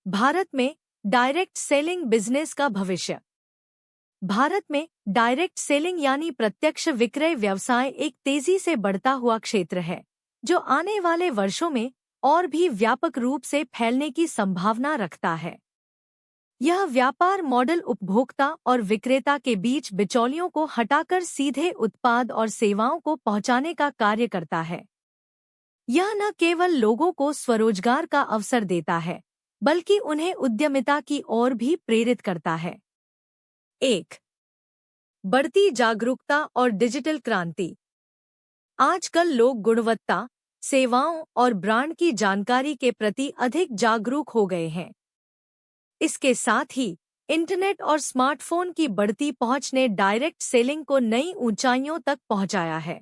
भारत में direct selling business का भविष्य। भारत में डायरेक्ट सेलिंग यानी प्रत्यक्ष विक्रय व्यवसाय एक तेजी से बढ़ता हुआ क्षेत्र है, जो आने वाले वर्षों में और भी व्यापक रूप से फैलने की संभावना रखता है। यह व्यापार मॉडल उपभोक्ता और विक्रेता के बीच बिचौलियों को हटाकर सीधे उत्पाद और सेवाओं को पहुंचाने का कार्य करता है। यह न केवल लोगों को स्वरोजगार का अवसर देता है, बल्कि उन्हें उद्यमिता की ओर भी प्रेरित करता है। 1. बढ़ती जागरूकता और डिजिटल क्रांति। आजकल लोग गुणवत्ता, सेवाओं और ब्रांड की जानकारी के प्रति अधिक जागरूक हो गए हैं। इसके साथ ही इंटरनेट और स्मार्टफोन की बढ़ती पहुंच ने डायरेक्ट सेलिंग को नई ऊंचाइयों तक पहुंचाया है।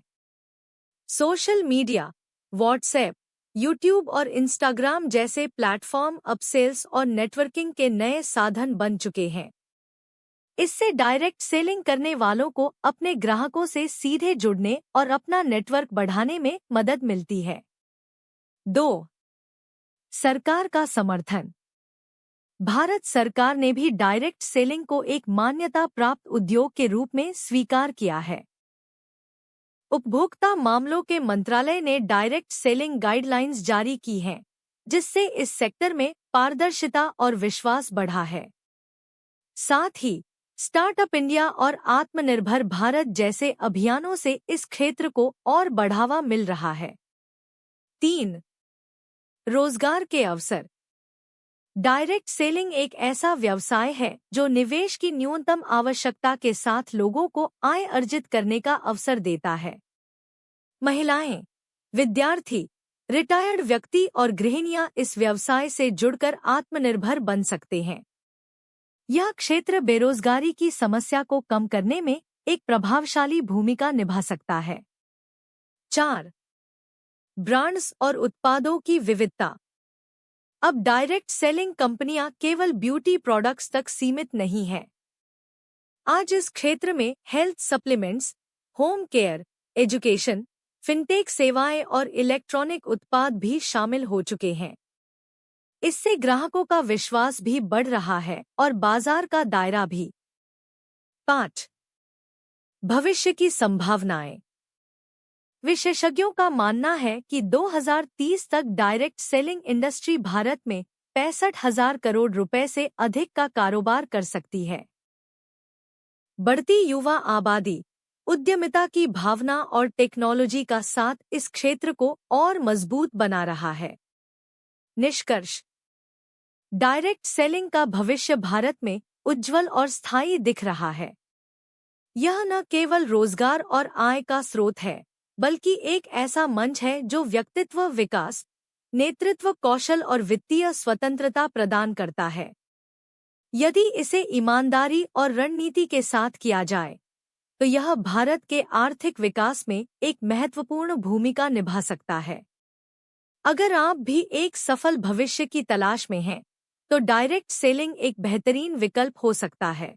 सोशल मीडिया, व्हाट्सएप, यूट्यूब और इंस्टाग्राम जैसे प्लेटफॉर्म अब सेल्स और नेटवर्किंग के नए साधन बन चुके हैं। इससे डायरेक्ट सेलिंग करने वालों को अपने ग्राहकों से सीधे जुड़ने और अपना नेटवर्क बढ़ाने में मदद मिलती है। 2. सरकार का समर्थन। भारत सरकार ने भी डायरेक्ट सेलिंग को एक मान्यता प्राप्त उद्योग के रूप में स्वीकार किया है। उपभोक्ता मामलों के मंत्रालय ने डायरेक्ट सेलिंग गाइडलाइंस जारी की हैं, जिससे इस सेक्टर में पारदर्शिता और विश्वास बढ़ा है। साथ ही स्टार्टअप इंडिया और आत्मनिर्भर भारत जैसे अभियानों से इस क्षेत्र को और बढ़ावा मिल रहा है। 3. रोजगार के अवसर। डायरेक्ट सेलिंग एक ऐसा व्यवसाय है जो निवेश की न्यूनतम आवश्यकता के साथ लोगों को आय अर्जित करने का अवसर देता है। महिलाएं, विद्यार्थी, रिटायर्ड व्यक्ति और गृहिणियां इस व्यवसाय से जुड़कर आत्मनिर्भर बन सकते हैं। यह क्षेत्र बेरोजगारी की समस्या को कम करने में एक प्रभावशाली भूमिका निभा सकता है। 4. ब्रांड्स और उत्पादों की विविधता। अब डायरेक्ट सेलिंग कंपनियां केवल ब्यूटी प्रोडक्ट्स तक सीमित नहीं हैं। आज इस क्षेत्र में health supplements, home care, education, fintech सेवाएं और इलेक्ट्रॉनिक उत्पाद भी शामिल हो चुके हैं। इससे ग्राहकों का विश्वास भी बढ़ रहा है और बाजार का दायरा भी। 5. भविष्य की संभावनाएं। विशेषज्ञों का मानना है कि 2030 तक डायरेक्ट सेलिंग इंडस्ट्री भारत में 65,000 करोड़ रुपए से अधिक का कारोबार कर सकती है। बढ़ती युवा आबादी, उद्यमिता की भावना और टेक्नोलॉजी का साथ इस क्षेत्र को और मजबूत बना रहा है। निष्कर्ष। डायरेक्ट सेलिंग का भविष्य भारत में उज्जवल और स्थायी दिख रहा है। यह न केवल रोजगार और आय का स्रोत है, बल्कि एक ऐसा मंच है जो व्यक्तित्व विकास, नेतृत्व कौशल और वित्तीय स्वतंत्रता प्रदान करता है। यदि इसे ईमानदारी और रणनीति के साथ किया जाए, तो यह भारत के आर्थिक विकास में एक महत्वपूर्ण भूमिका निभा सकता है। अगर आप भी एक सफल भविष्य की तलाश में हैं, तो डायरेक्ट सेलिंग एक बेहतरीन विकल्प हो सकता है।